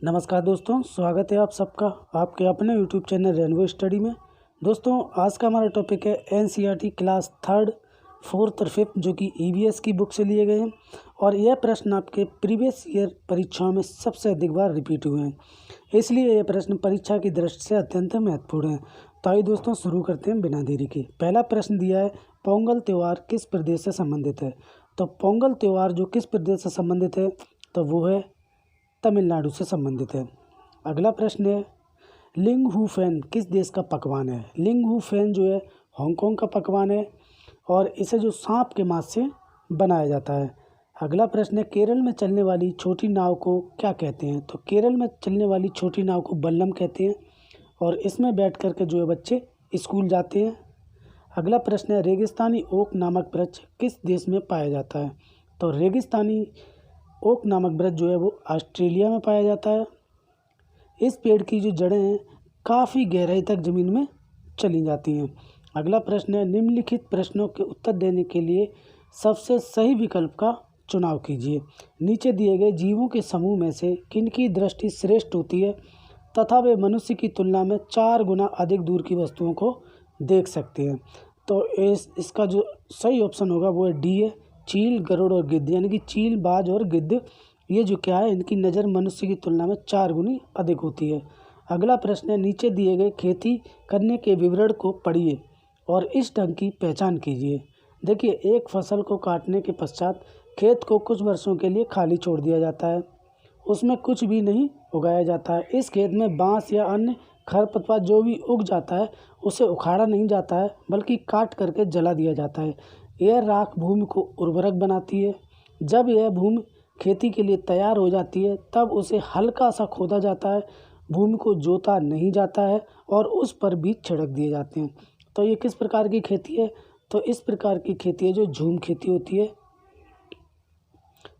नमस्कार दोस्तों, स्वागत है आप सबका आपके अपने यूट्यूब चैनल रेनबो स्टडी में। दोस्तों, आज का हमारा टॉपिक है एनसीईआरटी क्लास थर्ड, फोर्थ और फिफ्थ, जो कि ईवीएस की बुक से लिए गए हैं। और यह प्रश्न आपके प्रीवियस ईयर परीक्षाओं में सबसे अधिक बार रिपीट हुए हैं, इसलिए यह प्रश्न परीक्षा की दृष्टि से अत्यंत महत्वपूर्ण है। तो आइए दोस्तों, शुरू करते हैं बिना देरी के। पहला प्रश्न दिया है, पोंगल त्यौहार किस प्रदेश से संबंधित है। तो पोंगल त्यौहार जो किस प्रदेश से संबंधित है, तो वो है तमिलनाडु से संबंधित है। अगला प्रश्न है, लिंग हू फैन किस देश का पकवान है। लिंग हू फैन जो है हांगकांग का पकवान है और इसे जो सांप के मांस से बनाया जाता है। अगला प्रश्न है, केरल में चलने वाली छोटी नाव को क्या कहते हैं। तो केरल में चलने वाली छोटी नाव को बल्लम कहते हैं और इसमें बैठ कर के जो है बच्चे स्कूल जाते हैं। अगला प्रश्न है, रेगिस्तानी ओक नामक वृक्ष किस देश में पाया जाता है। तो रेगिस्तानी ओक नामक वृक्ष जो है वो ऑस्ट्रेलिया में पाया जाता है। इस पेड़ की जो जड़ें हैं काफ़ी गहराई तक ज़मीन में चली जाती हैं। अगला प्रश्न है, निम्नलिखित प्रश्नों के उत्तर देने के लिए सबसे सही विकल्प का चुनाव कीजिए। नीचे दिए गए जीवों के समूह में से किनकी दृष्टि श्रेष्ठ होती है तथा वे मनुष्य की तुलना में 4 गुना अधिक दूर की वस्तुओं को देख सकते हैं। तो इसका जो सही ऑप्शन होगा वो है डी है, चील, गरुड़ और गिद्ध। यानी कि चील, बाज और गिद्ध, ये जो क्या है, इनकी नज़र मनुष्य की तुलना में 4 गुनी अधिक होती है। अगला प्रश्न है, नीचे दिए गए खेती करने के विवरण को पढ़िए और इस ढंग की पहचान कीजिए। देखिए, एक फसल को काटने के पश्चात खेत को कुछ वर्षों के लिए खाली छोड़ दिया जाता है, उसमें कुछ भी नहीं उगाया जाता है। इस खेत में बांस या अन्य खरपतवार जो भी उग जाता है उसे उखाड़ा नहीं जाता है, बल्कि काट करके जला दिया जाता है। यह राख भूमि को उर्वरक बनाती है। जब यह भूमि खेती के लिए तैयार हो जाती है तब उसे हल्का सा खोदा जाता है, भूमि को जोता नहीं जाता है और उस पर बीज छिड़क दिए जाते हैं। तो ये किस प्रकार की खेती है, तो इस प्रकार की खेती है जो झूम खेती होती है,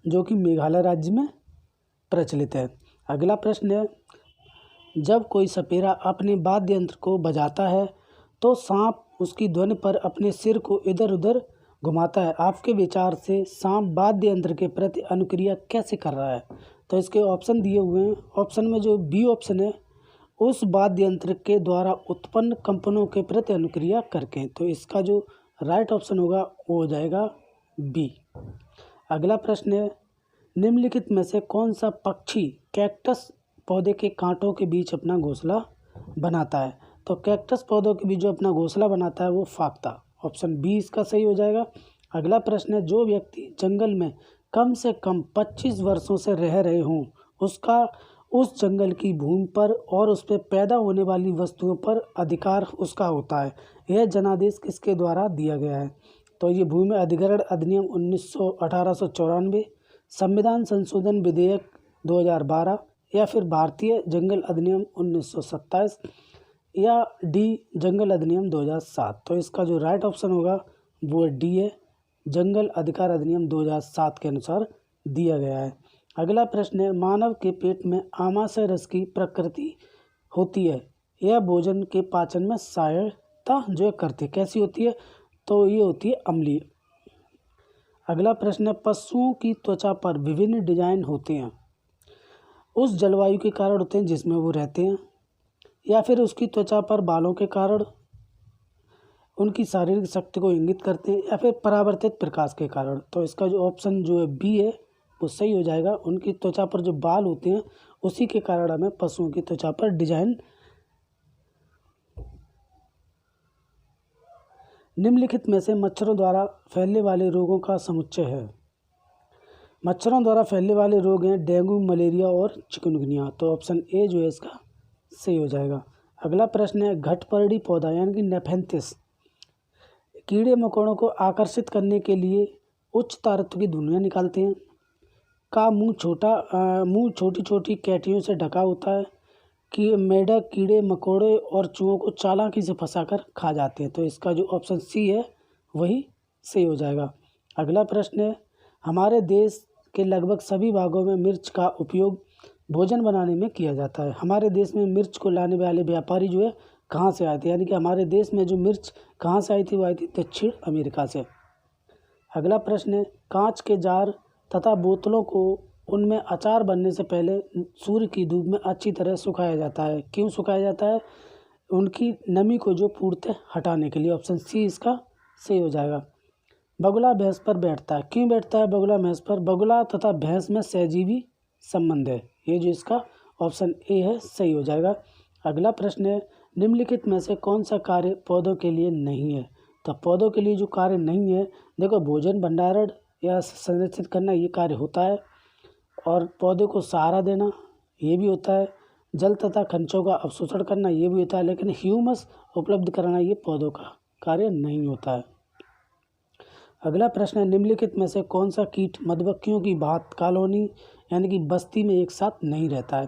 जो कि मेघालय राज्य में प्रचलित है। अगला प्रश्न है, जब कोई सपेरा अपने वाद्य यंत्र को बजाता है तो सांप उसकी ध्वनि पर अपने सिर को इधर उधर घुमाता है। आपके विचार से सांप वाद्य यंत्र के प्रति अनुक्रिया कैसे कर रहा है। तो इसके ऑप्शन दिए हुए हैं। ऑप्शन में जो बी ऑप्शन है, उस वाद्य यंत्र के द्वारा उत्पन्न कंपनों के प्रति अनुक्रिया करके। तो इसका जो राइट ऑप्शन होगा वो हो जाएगा बी। अगला प्रश्न है, निम्नलिखित में से कौन सा पक्षी कैक्टस पौधे के कांटों के बीच अपना घोंसला बनाता है। तो कैक्टस पौधों के बीच जो अपना घोंसला बनाता है वो फाख्ता। ऑप्शन बी इसका सही हो जाएगा। अगला प्रश्न है, जो व्यक्ति जंगल में कम से कम 25 वर्षों से रह रहे हों उसका उस जंगल की भूमि पर और उस पर पैदा होने वाली वस्तुओं पर अधिकार उसका होता है। यह जनादेश किसके द्वारा दिया गया है। तो ये भूमि अधिग्रहण अधिनियम 1894, संविधान संशोधन विधेयक 2012, या फिर भारतीय जंगल अधिनियम 1927, या डी जंगल अधिनियम 2007। तो इसका जो राइट ऑप्शन होगा वो डी है, जंगल अधिकार अधिनियम 2007 के अनुसार दिया गया है। अगला प्रश्न है, मानव के पेट में आमाशय रस की प्रकृति होती है, यह भोजन के पाचन में सहायता जो करती है, कैसी होती है, तो ये होती है अम्लीय। अगला प्रश्न है, पशुओं की त्वचा पर विभिन्न डिजाइन होते हैं, उस जलवायु के कारण होते हैं जिसमें वो रहते हैं, या फिर उसकी त्वचा पर बालों के कारण उनकी शारीरिक शक्ति को इंगित करते हैं, या फिर परावर्तित प्रकाश के कारण। तो इसका जो ऑप्शन जो है बी है वो सही हो जाएगा। उनकी त्वचा पर जो बाल होते हैं उसी के कारण हमें पशुओं की त्वचा पर डिजाइन। निम्नलिखित में से मच्छरों द्वारा फैलने वाले रोगों का समुच्चय है। मच्छरों द्वारा फैलने वाले रोग हैं डेंगू, मलेरिया और चिकनगुनिया। तो ऑप्शन ए जो है इसका सही हो जाएगा। अगला प्रश्न है, घटपर्णी पौधा यानी कि नेफेंथिस कीड़े मकोड़ों को आकर्षित करने के लिए उच्च तारत्व की धुनियाँ निकालते हैं। का मुंह छोटी छोटी कैटियों से ढका होता है कि मेढक कीड़े मकोड़े और चूहों को चालाकी से फंसाकर खा जाते हैं। तो इसका जो ऑप्शन सी है वही सही हो जाएगा। अगला प्रश्न है, हमारे देश के लगभग सभी भागों में मिर्च का उपयोग भोजन बनाने में किया जाता है। हमारे देश में मिर्च को लाने वाले व्यापारी जो है कहाँ से आए थे, यानी कि हमारे देश में जो मिर्च कहाँ से आई थी वो आई थी दक्षिण अमेरिका से। अगला प्रश्न है, कांच के जार तथा बोतलों को उनमें अचार बनने से पहले सूर्य की धूप में अच्छी तरह सुखाया जाता है। क्यों सुखाया जाता है? उनकी नमी को जो पूर्णतः हटाने के लिए। ऑप्शन सी इसका सही हो जाएगा। बगुला भैंस पर बैठता है। क्यों बैठता है बगुला भैंस पर? बगुला तथा भैंस में सहजीवी संबंध है। ये जो इसका ऑप्शन ए है सही हो जाएगा। अगला प्रश्न है, निम्नलिखित में से कौन सा कार्य पौधों के लिए नहीं है? तो पौधों के लिए जो कार्य नहीं है, देखो भोजन भंडारण या संरक्षित करना ये कार्य होता है, और पौधे को सहारा देना ये भी होता है, जल तथा खनिजों का अवशोषण करना ये भी होता है, लेकिन ह्यूमस उपलब्ध कराना ये पौधों का कार्य नहीं होता है। अगला प्रश्न है, निम्नलिखित में से कौन सा कीट मधुमक्खियों की भात कॉलोनी यानी कि बस्ती में एक साथ नहीं रहता है?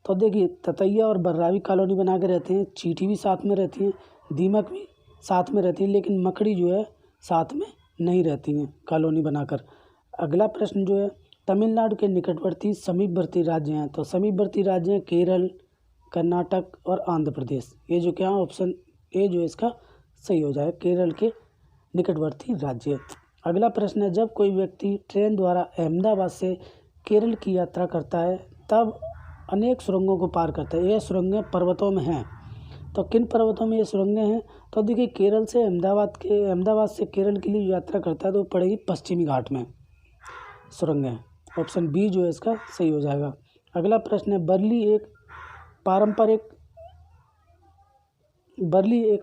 तो देखिए ततैया और बर्रा भी कॉलोनी बना के रहते हैं, चींटी भी साथ में रहती हैं, दीमक भी साथ में रहती है, लेकिन मकड़ी जो है साथ में नहीं रहती हैं कॉलोनी बनाकर। अगला प्रश्न जो है, तमिलनाडु के निकटवर्ती समीपवर्ती राज्य हैं। तो समीपवर्ती राज्य हैं केरल, कर्नाटक और आंध्र प्रदेश। ये जो क्या ऑप्शन ए जो इसका सही हो जाए, केरल के निकटवर्ती राज्य। अगला प्रश्न है, जब कोई व्यक्ति ट्रेन द्वारा अहमदाबाद से केरल की यात्रा करता है तब अनेक सुरंगों को पार करता है। यह सुरंगें पर्वतों में हैं। तो किन पर्वतों में ये सुरंगें हैं? तो देखिए केरल से अहमदाबाद से केरल के लिए यात्रा करता है तो पड़ेगी पश्चिमी घाट में सुरंगें। ऑप्शन बी जो है इसका सही हो जाएगा। अगला प्रश्न है, बरली एक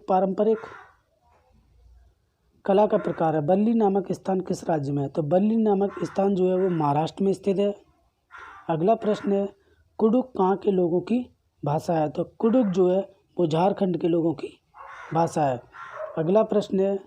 पारंपरिक कला का प्रकार है। बल्ली नामक स्थान किस राज्य में है? तो बल्ली नामक स्थान जो है वो महाराष्ट्र में स्थित है। अगला प्रश्न है, कुडुक कहाँ के लोगों की भाषा है? तो कुडुक जो है वो झारखंड के लोगों की भाषा है। अगला प्रश्न है,